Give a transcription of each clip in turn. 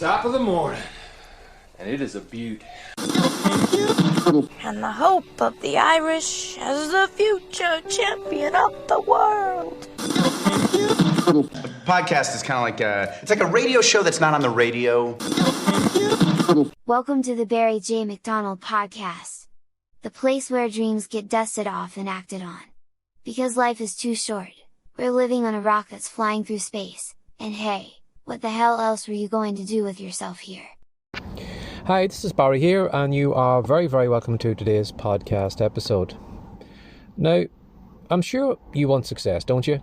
top of the morning, and it is a beaut. And the hope of the Irish as the future champion of the world. A podcast is kind of like it's like a radio show that's not on the radio. Welcome to the Barry J. McDonald Podcast. The place where dreams get dusted off and acted on. Because life is too short. We're living on a rock that's flying through space. And hey, what the hell else were you going to do with yourself here? Hi, this is Barry here, and you are very, very welcome to today's podcast episode. Now, I'm sure you want success, don't you?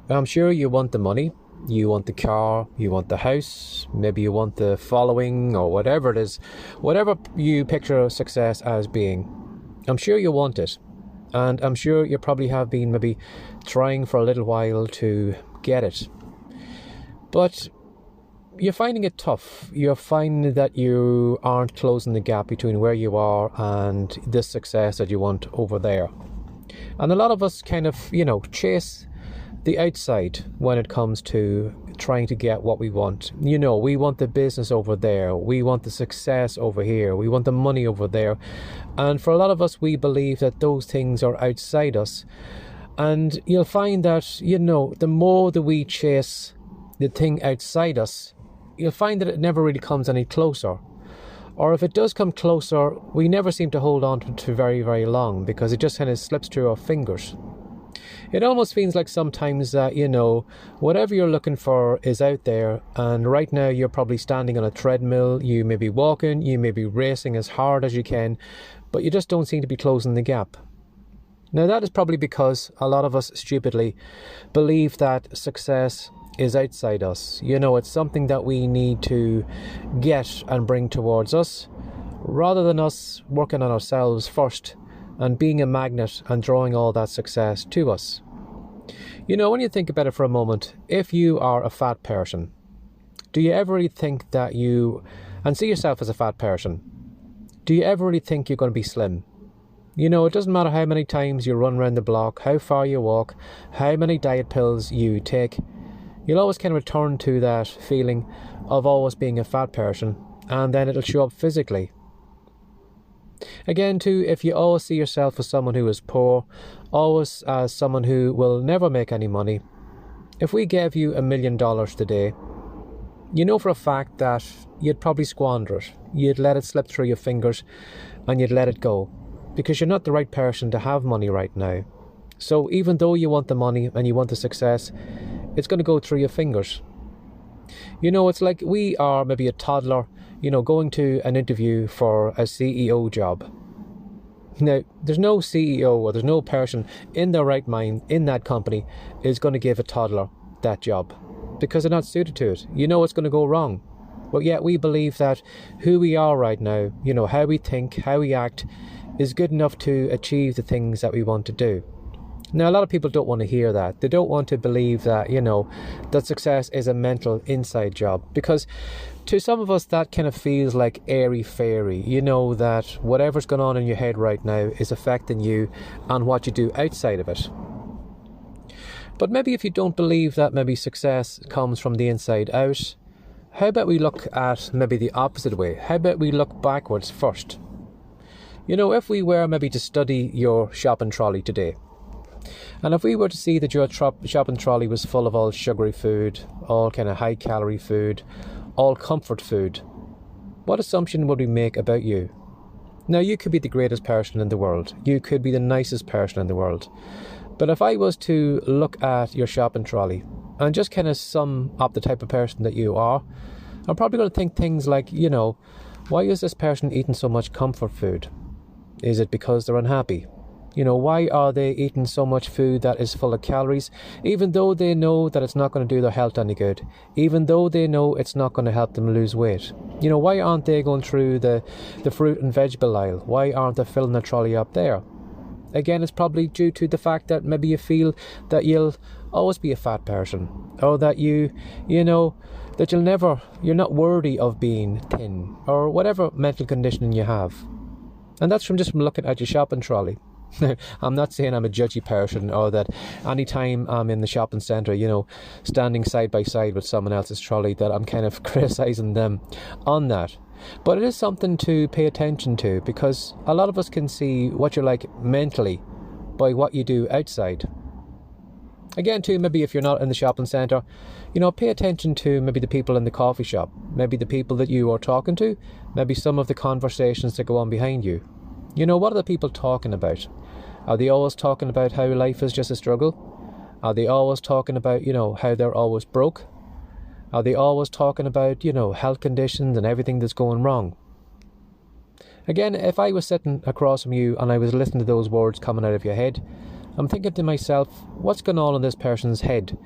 I'm sure you want the money, you want the car, you want the house, maybe you want the following, or whatever it is, whatever you picture success as being. I'm sure you want it, and I'm sure you probably have been maybe trying for a little while to get it. But you're finding it tough. You're finding that you aren't closing the gap between where you are and this success that you want over there. And a lot of us kind of, chase the outside when it comes to trying to get what we want. We want the business over there. We want the success over here. We want the money over there. And for a lot of us, we believe that those things are outside us. And you'll find that, the more that we chase the thing outside us, you'll find that it never really comes any closer. Or if it does come closer, we never seem to hold on to it very, very long because it just kind of slips through our fingers. It almost feels like sometimes that, whatever you're looking for is out there, and right now you're probably standing on a treadmill, you may be walking, you may be racing as hard as you can, but you just don't seem to be closing the gap. Now that is probably because a lot of us stupidly believe that success is outside us. It's something that we need to get and bring towards us, rather than us working on ourselves first and being a magnet and drawing all that success to us. When you think about it for a moment, if you are a fat person, do you ever really think that and see yourself as a fat person, do you ever really think you're going to be slim? It doesn't matter how many times you run around the block, how far you walk, how many diet pills you take, you'll always kind of return to that feeling of always being a fat person, and then it'll show up physically. Again, too, if you always see yourself as someone who is poor, always as someone who will never make any money, if we gave you $1 million today, for a fact that you'd probably squander it. You'd let it slip through your fingers and you'd let it go, because you're not the right person to have money right now. So even though you want the money and you want the success, it's going to go through your fingers. It's like we are maybe a toddler, going to an interview for a CEO job. Now, there's no CEO or there's no person in their right mind in that company is going to give a toddler that job because they're not suited to it. It's going to go wrong. But yet we believe that who we are right now, how we think, how we act, is good enough to achieve the things that we want to do. Now, a lot of people don't want to hear that. They don't want to believe that, that success is a mental inside job. Because to some of us, that kind of feels like airy-fairy. That whatever's going on in your head right now is affecting you and what you do outside of it. But maybe if you don't believe that maybe success comes from the inside out, how about we look at maybe the opposite way? How about we look backwards first? If we were maybe to study your shopping trolley today, and if we were to see that your shopping trolley was full of all sugary food, all kind of high calorie food, all comfort food, what assumption would we make about you? Now, you could be the greatest person in the world. You could be the nicest person in the world. But if I was to look at your shopping trolley and just kind of sum up the type of person that you are, I'm probably going to think things like, why is this person eating so much comfort food? Is it because they're unhappy? Why are they eating so much food that is full of calories, even though they know that it's not going to do their health any good, even though they know it's not going to help them lose weight? Why aren't they going through the fruit and vegetable aisle? Why aren't they filling their trolley up there? Again, it's probably due to the fact that maybe you feel that you'll always be a fat person, or that that you're not worthy of being thin, or whatever mental conditioning you have. And that's from looking at your shopping trolley. I'm not saying I'm a judgy person or that anytime I'm in the shopping centre, standing side by side with someone else's trolley, that I'm kind of criticising them on that. But it is something to pay attention to, because a lot of us can see what you're like mentally by what you do outside. Again, too, maybe if you're not in the shopping centre, pay attention to maybe the people in the coffee shop, maybe the people that you are talking to, maybe some of the conversations that go on behind you. What are the people talking about? Are they always talking about how life is just a struggle? Are they always talking about, how they're always broke? Are they always talking about, health conditions and everything that's going wrong? Again, if I was sitting across from you and I was listening to those words coming out of your head, I'm thinking to myself, what's going on in this person's head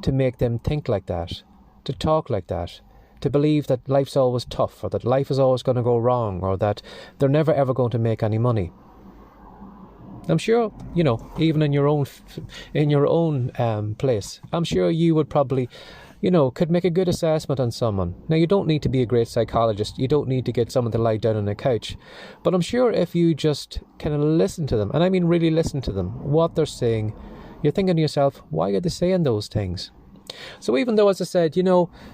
to make them think like that, to talk like that, to believe that life's always tough, or that life is always going to go wrong, or that they're never ever going to make any money? I'm sure, even in your own place, I'm sure you would probably, could make a good assessment on someone. Now, you don't need to be a great psychologist. You don't need to get someone to lie down on a couch. But I'm sure if you just kind of listen to them, and I mean really listen to them, what they're saying, you're thinking to yourself, why are they saying those things? So even though, as I said,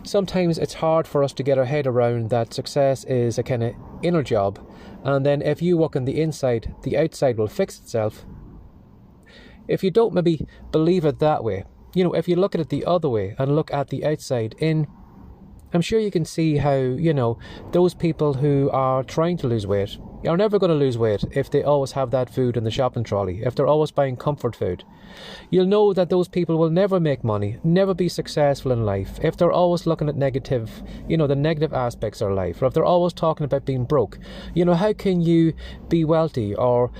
sometimes it's hard for us to get our head around that success is a kind of inner job, and then if you work on the inside, the outside will fix itself. If you don't maybe believe it that way, if you look at it the other way and look at the outside in, I'm sure you can see how, those people who are trying to lose weight are never going to lose weight if they always have that food in the shopping trolley, if they're always buying comfort food. You'll know that those people will never make money, never be successful in life, if they're always looking at negative, the negative aspects of life, or if they're always talking about being broke. How can you be wealthy or,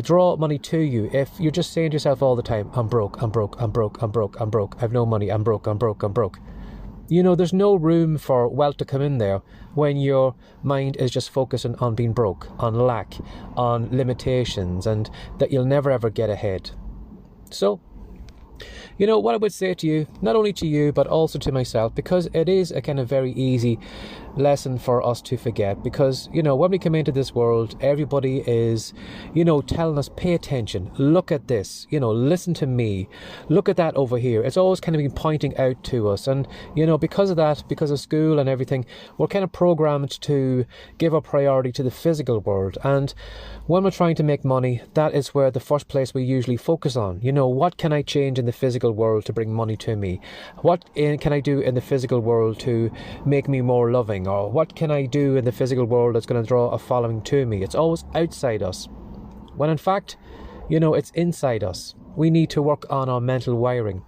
draw money to you if you're just saying to yourself all the time, I'm broke, I'm broke, I'm broke, I'm broke, I'm broke, I've no money, I'm broke, I'm broke, I'm broke. There's no room for wealth to come in there when your mind is just focusing on being broke, on lack, on limitations, and that you'll never ever get ahead. So, what I would say to you, not only to you, but also to myself, because it is a kind of very easy lesson for us to forget, because, when we come into this world, everybody is, telling us, pay attention, look at this, listen to me, look at that over here. It's always kind of been pointing out to us. And, because of that, because of school and everything, we're kind of programmed to give a priority to the physical world. And when we're trying to make money, that is where the first place we usually focus on. What can I change in the physical world to bring money to me? What can I do in the physical world to make me more loving? Or what can I do in the physical world that's going to draw a following to me? It's always outside us, when in fact, it's inside us. We need to work on our mental wiring.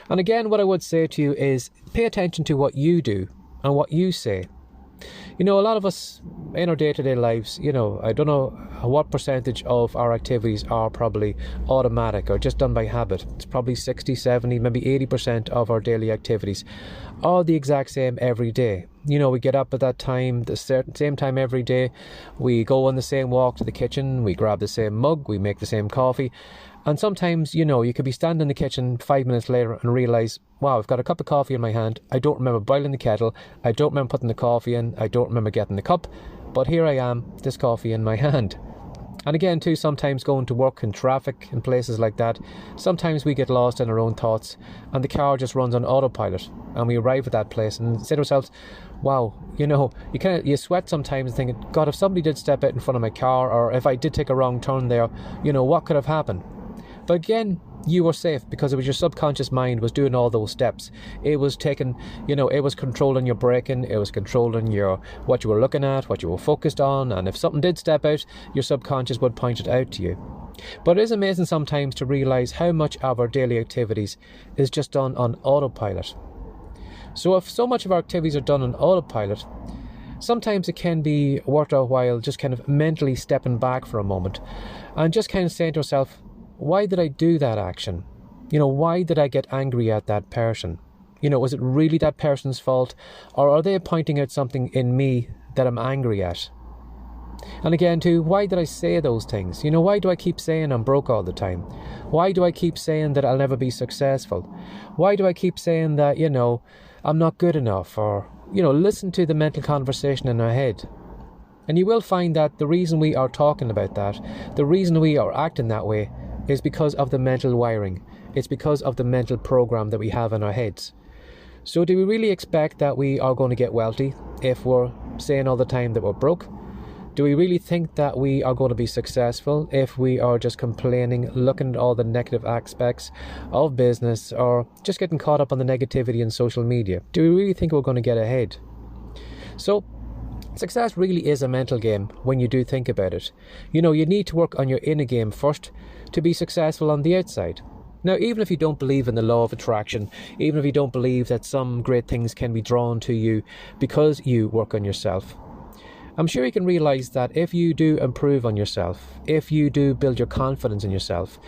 And again, what I would say to you is pay attention to what you do and what you say. A lot of us in our day-to-day lives, I don't know what percentage of our activities are probably automatic or just done by habit. It's probably 60, 70, maybe 80% of our daily activities are the exact same every day. We get up at that time, the same time every day. We go on the same walk to the kitchen. We grab the same mug. We make the same coffee. And sometimes, you could be standing in the kitchen 5 minutes later and realise, wow, I've got a cup of coffee in my hand. I don't remember boiling the kettle. I don't remember putting the coffee in. I don't remember getting the cup. But here I am, this coffee in my hand. And again, too, sometimes going to work in traffic and places like that, sometimes we get lost in our own thoughts and the car just runs on autopilot. And we arrive at that place and say to ourselves, wow, you sweat sometimes thinking, God, if somebody did step out in front of my car, or if I did take a wrong turn there, what could have happened? But again, you were safe because it was your subconscious mind was doing all those steps. It was taking, it was controlling your braking, it was controlling what you were looking at, what you were focused on, and if something did step out, your subconscious would point it out to you. But it is amazing sometimes to realise how much of our daily activities is just done on autopilot. So if so much of our activities are done on autopilot, sometimes it can be worth our while just kind of mentally stepping back for a moment and just kind of saying to ourselves, why did I do that action? Why did I get angry at that person? Was it really that person's fault? Or are they pointing out something in me that I'm angry at? And again, too, why did I say those things? Why do I keep saying I'm broke all the time? Why do I keep saying that I'll never be successful? Why do I keep saying that, I'm not good enough? Or, listen to the mental conversation in our head. And you will find that the reason we are talking about that, the reason we are acting that way, is because of the mental wiring. It's because of the mental program that we have in our heads. So do we really expect that we are going to get wealthy if we're saying all the time that we're broke? Do we really think that we are going to be successful if we are just complaining, looking at all the negative aspects of business, or just getting caught up on the negativity in social media? Do we really think we're going to get ahead? So, success really is a mental game when you do think about it. You know, you need to work on your inner game first to be successful on the outside. Now, even if you don't believe in the law of attraction, even if you don't believe that some great things can be drawn to you because you work on yourself, I'm sure you can realise that if you do improve on yourself, if you do build your confidence in yourself,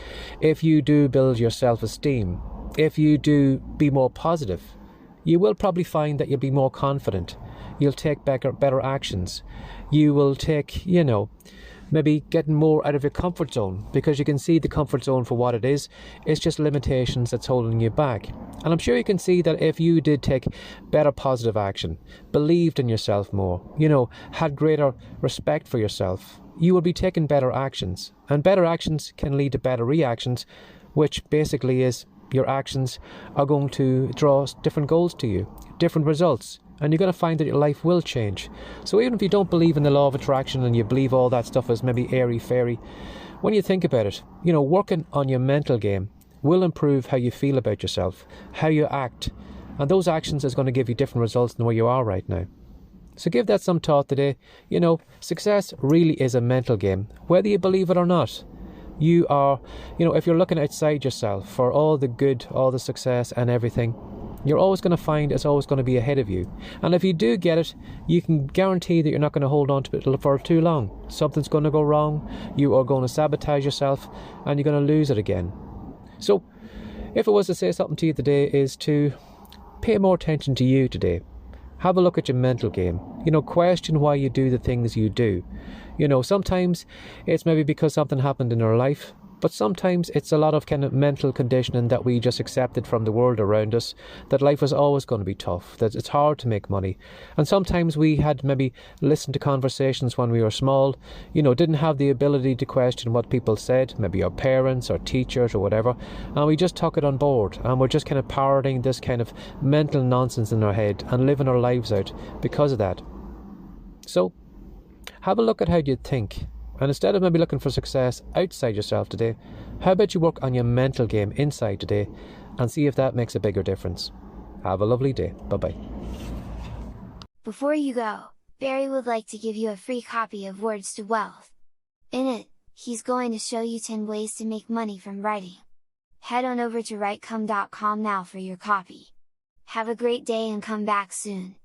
if you do build your self-esteem, if you do be more positive, you will probably find that you'll be more confident. You'll take better actions. You will take, maybe getting more out of your comfort zone, because you can see the comfort zone for what it is. It's just limitations that's holding you back. And I'm sure you can see that if you did take better positive action, believed in yourself more, had greater respect for yourself, you will be taking better actions. And better actions can lead to better reactions, which basically is your actions are going to draw different goals to you, different results. And you're going to find that your life will change. So even if you don't believe in the law of attraction and you believe all that stuff is maybe airy-fairy, when you think about it, working on your mental game will improve how you feel about yourself, how you act. And those actions is going to give you different results than where you are right now. So give that some thought today. Success really is a mental game, whether you believe it or not. You are, if you're looking outside yourself for all the good, all the success and everything, you're always going to find it's always going to be ahead of you. And if you do get it, you can guarantee that you're not going to hold on to it for too long. Something's going to go wrong, you are going to sabotage yourself, and you're going to lose it again. So, if I was to say something to you today, is to pay more attention to you today. Have a look at your mental game. Question why you do the things you do. Sometimes it's maybe because something happened in our life, but sometimes it's a lot of kind of mental conditioning that we just accepted from the world around us, that life was always going to be tough, that it's hard to make money. And sometimes we had maybe listened to conversations when we were small, didn't have the ability to question what people said, maybe our parents or teachers or whatever, and we just took it on board, and we're just kind of parroting this kind of mental nonsense in our head and living our lives out because of that. So, have a look at how you think. And instead of maybe looking for success outside yourself today, how about you work on your mental game inside today and see if that makes a bigger difference. Have a lovely day. Bye-bye. Before you go, Barry would like to give you a free copy of Words to Wealth. In it, he's going to show you 10 ways to make money from writing. Head on over to writecome.com now for your copy. Have a great day and come back soon.